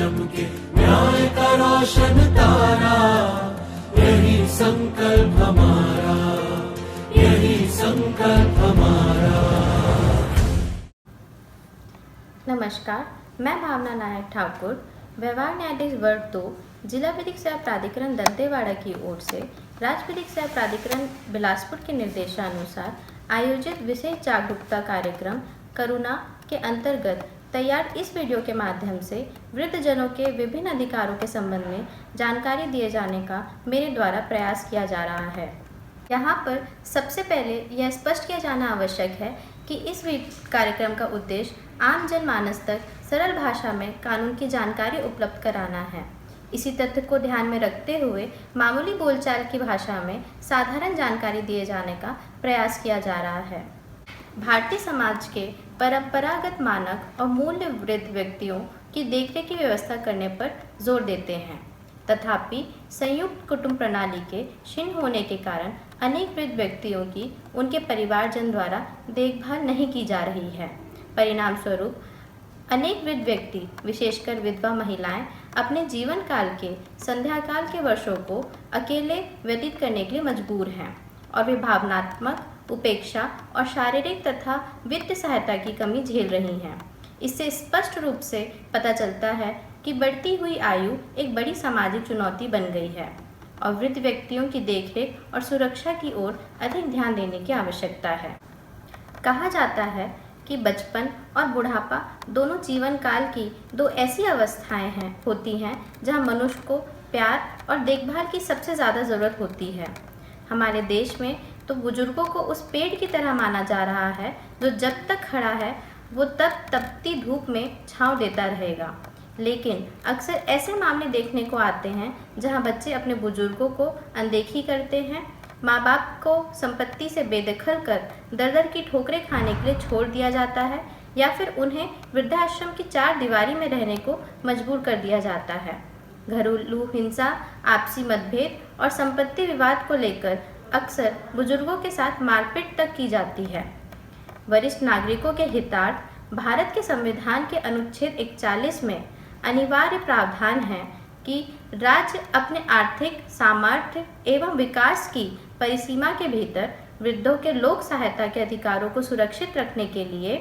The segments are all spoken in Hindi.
चमके न्याय का रोशन तारा, यही संकल्प हमारा, यही संकल्प हमारा। नमस्कार, मैं भावना नायक ठाकुर, व्यवहार न्यायाधीश वर्ग 2, जिला विधिक सेवा प्राधिकरण दंतेवाड़ा की ओर से राज्य विधिक सेवा प्राधिकरण बिलासपुर के निर्देशानुसार आयोजित विशेष जागरूकता कार्यक्रम करुणा के अंतर्गत तैयार इस वीडियो के माध्यम से वृद्धजनों के विभिन्न अधिकारों के संबंध में जानकारी दिए जाने का मेरे द्वारा प्रयास किया जा रहा है। यहाँ पर सबसे पहले यह स्पष्ट किया जाना आवश्यक है कि इस कार्यक्रम का उद्देश्य आम जनमानस तक सरल भाषा में कानून की जानकारी उपलब्ध कराना है। इसी तथ्य को ध्यान में रखते हुए मामूली बोलचाल की भाषा में साधारण जानकारी दिए जाने का प्रयास किया जा रहा है। भारतीय समाज के परंपरागत मानक और मूल्य वृद्ध व्यक्तियों की देखरेख की व्यवस्था करने पर जोर देते हैं। तथापि संयुक्त कुटुंब प्रणाली के क्षीण होने के कारण अनेक वृद्ध व्यक्तियों की उनके परिवारजन द्वारा देखभाल नहीं की जा रही है। परिणाम स्वरूप अनेक वृद्ध व्यक्ति, विशेषकर विधवा महिलाएं, अपने जीवन काल के संध्याकाल के वर्षों को अकेले व्यतीत करने के लिए मजबूर हैं और वे भावनात्मक उपेक्षा और शारीरिक तथा वित्तीय सहायता की कमी झेल रही हैं। इससे स्पष्ट रूप से पता चलता है कि बढ़ती हुई आयु एक बड़ी सामाजिक चुनौती बन गई है और वृद्ध व्यक्तियों की देखरेख और सुरक्षा की ओर अधिक ध्यान देने की आवश्यकता है। कहा जाता है कि बचपन और बुढ़ापा दोनों जीवन काल की दो ऐसी अवस्थाएं होती हैं जहां मनुष्य को प्यार और देखभाल की सबसे ज़्यादा ज़रूरत होती है। हमारे देश में तो बुजुर्गों को उस पेड़ की तरह माना जा रहा है जो जब तक खड़ा है वो तब तपती धूप में छांव देता रहेगा। लेकिन अक्सर ऐसे मामले देखने को आते हैं जहां बच्चे अपने बुजुर्गों को अनदेखी करते हैं, माँ बाप को संपत्ति से बेदखल कर दर-दर की ठोकरें खाने के लिए छोड़ दिया जाता है या फिर उन्हें वृद्धाश्रम की चार दीवारी में रहने को मजबूर कर दिया जाता है। घरेलू हिंसा, आपसी मतभेद और संपत्ति विवाद को लेकर अक्सर बुजुर्गों के साथ मारपीट तक की जाती है। वरिष्ठ नागरिकों के हितार्थ भारत के संविधान के अनुच्छेद 41 में अनिवार्य प्रावधान है कि राज्य अपने आर्थिक सामर्थ्य एवं विकास की परिसीमा के भीतर वृद्धों के लोक सहायता के अधिकारों को सुरक्षित रखने के लिए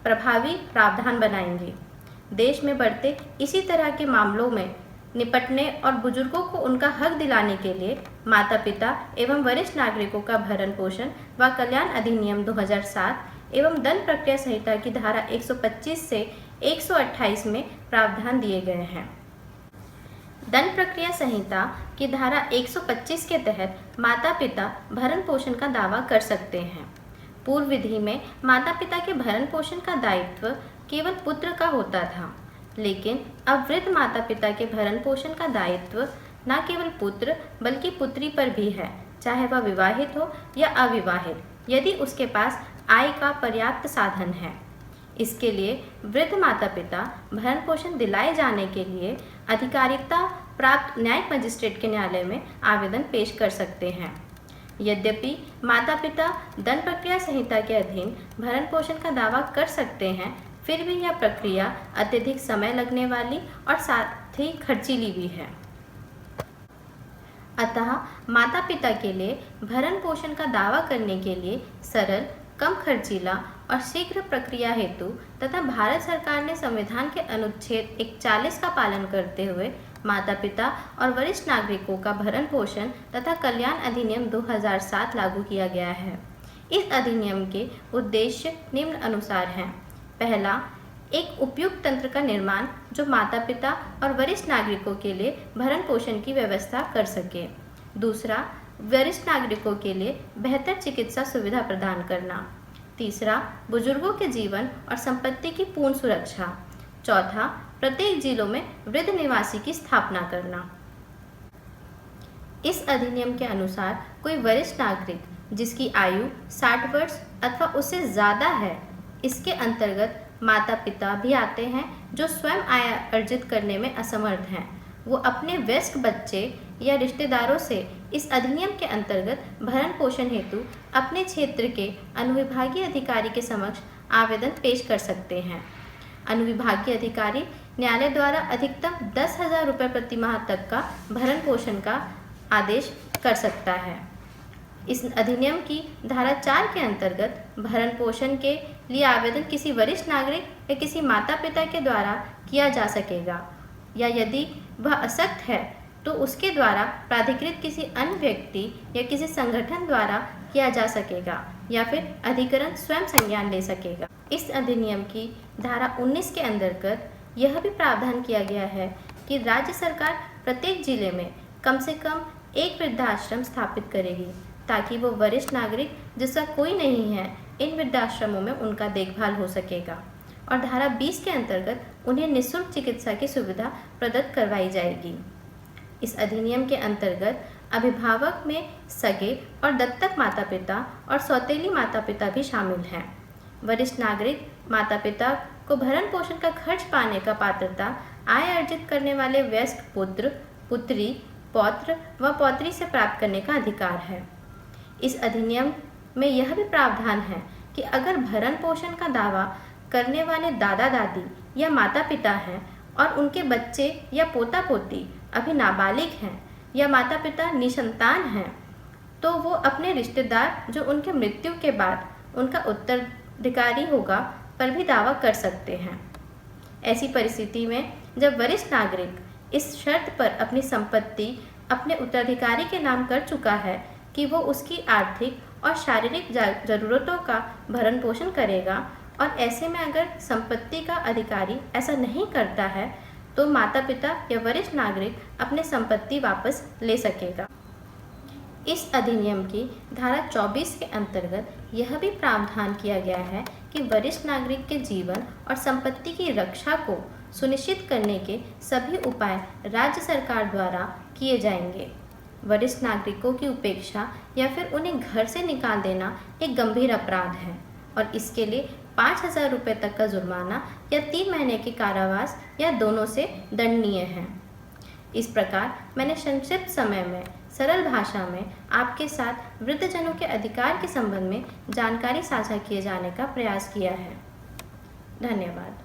प्रभावी प्रावधान बनाएंगे। देश में बढ़ते इसी तरह के मामलों में निपटने और बुजुर्गों को उनका हक दिलाने के लिए माता पिता एवं वरिष्ठ नागरिकों का भरण पोषण व कल्याण अधिनियम 2007 एवं दंड प्रक्रिया संहिता की धारा 125 से 128 में प्रावधान दिए गए हैं। दंड प्रक्रिया संहिता की धारा 125 के तहत माता पिता भरण पोषण का दावा कर सकते हैं। पूर्व विधि में माता पिता के भरण पोषण का दायित्व केवल पुत्र का होता था, लेकिन अब वृद्ध माता पिता के भरण पोषण का दायित्व न केवल पुत्र बल्कि पुत्री पर भी है, चाहे वह विवाहित हो या अविवाहित, यदि उसके पास आय का पर्याप्त साधन है। इसके लिए वृद्ध माता पिता भरण पोषण दिलाए जाने के लिए अधिकारिकता प्राप्त न्यायिक मजिस्ट्रेट के न्यायालय में आवेदन पेश कर सकते हैं। यद्यपि माता पिता दंड प्रक्रिया संहिता के अधीन भरण पोषण का दावा कर सकते हैं, फिर भी यह प्रक्रिया अत्यधिक समय लगने वाली और साथ ही खर्चीली भी है। अतः माता पिता के लिए भरण पोषण का दावा करने के लिए सरल, कम खर्चीला और शीघ्र प्रक्रिया हेतु तथा भारत सरकार ने संविधान के अनुच्छेद 41 का पालन करते हुए माता पिता और वरिष्ठ नागरिकों का भरण पोषण तथा कल्याण अधिनियम 2007 लागू किया गया है। इस अधिनियम के उद्देश्य निम्न अनुसार हैं। पहला, एक उपयुक्त तंत्र का निर्माण जो माता पिता और वरिष्ठ नागरिकों के लिए भरण पोषण की व्यवस्था कर सके। दूसरा, वरिष्ठ नागरिकों के लिए बेहतर चिकित्सा सुविधा प्रदान करना। तीसरा, बुजुर्गों के जीवन और संपत्ति की पूर्ण सुरक्षा। चौथा, प्रत्येक जिलों में वृद्ध निवासी की स्थापना करना। इस अधिनियम के अनुसार कोई वरिष्ठ नागरिक जिसकी आयु 60 वर्ष अथवा उससे ज़्यादा है, इसके अंतर्गत माता पिता भी आते हैं जो स्वयं आय अर्जित करने में असमर्थ हैं। वो अपने वयस्क बच्चे या रिश्तेदारों से इस अधिनियम के अंतर्गत भरण पोषण हेतु अपने क्षेत्र के अनुविभागीय अधिकारी के समक्ष आवेदन पेश कर सकते हैं। अनुविभागीय अधिकारी न्यायालय द्वारा अधिकतम 10,000 रुपये प्रति माह तक का भरण पोषण का आदेश कर सकता है। इस अधिनियम की धारा 4 के अंतर्गत भरण पोषण के लिए आवेदन किसी वरिष्ठ नागरिक या किसी माता पिता के द्वारा किया जा सकेगा, या यदि वह अशक्त है तो उसके द्वारा प्राधिकृत किसी अन्य व्यक्ति या किसी संगठन द्वारा किया जा सकेगा, या फिर अधिकरण स्वयं संज्ञान ले सकेगा। इस अधिनियम की धारा 19 के अंतर्गत यह भी प्रावधान किया गया है कि राज्य सरकार प्रत्येक जिले में कम से कम एक वृद्धाश्रम स्थापित करेगी, ताकि वो वरिष्ठ नागरिक जिसका कोई नहीं है इन वृद्धाश्रमों में उनका देखभाल हो सकेगा। और धारा 20 के अंतर्गत उन्हें निःशुल्क चिकित्सा की सुविधा प्रदत्त करवाई जाएगी। इस अधिनियम के अंतर्गत अभिभावक में सगे और दत्तक माता पिता और सौतेली माता पिता भी शामिल हैं। वरिष्ठ नागरिक माता पिता को भरण पोषण का खर्च पाने का पात्रता आय अर्जित करने वाले वयस्क पुत्र, पुत्री, पौत्र व पौत्री से प्राप्त करने का अधिकार है। इस अधिनियम में यह भी प्रावधान है कि अगर भरण पोषण का दावा करने वाले दादा दादी या माता पिता हैं और उनके बच्चे या पोता पोती अभी नाबालिग हैं या माता पिता निसंतान हैं, तो वो अपने रिश्तेदार जो उनके मृत्यु के बाद उनका उत्तराधिकारी होगा पर भी दावा कर सकते हैं। ऐसी परिस्थिति में जब वरिष्ठ नागरिक इस शर्त पर अपनी संपत्ति अपने उत्तराधिकारी के नाम कर चुका है कि वो उसकी आर्थिक और शारीरिक ज़रूरतों का भरण पोषण करेगा, और ऐसे में अगर संपत्ति का अधिकारी ऐसा नहीं करता है तो माता पिता या वरिष्ठ नागरिक अपने संपत्ति वापस ले सकेगा। इस अधिनियम की धारा 24 के अंतर्गत यह भी प्रावधान किया गया है कि वरिष्ठ नागरिक के जीवन और संपत्ति की रक्षा को सुनिश्चित करने के सभी उपाय राज्य सरकार द्वारा किए जाएंगे। वरिष्ठ नागरिकों की उपेक्षा या फिर उन्हें घर से निकाल देना एक गंभीर अपराध है और इसके लिए 5,000 रुपये तक का जुर्माना या 3 महीने के कारावास या दोनों से दंडनीय है। इस प्रकार मैंने संक्षिप्त समय में सरल भाषा में आपके साथ वृद्धजनों के अधिकार के संबंध में जानकारी साझा किए जाने का प्रयास किया है। धन्यवाद।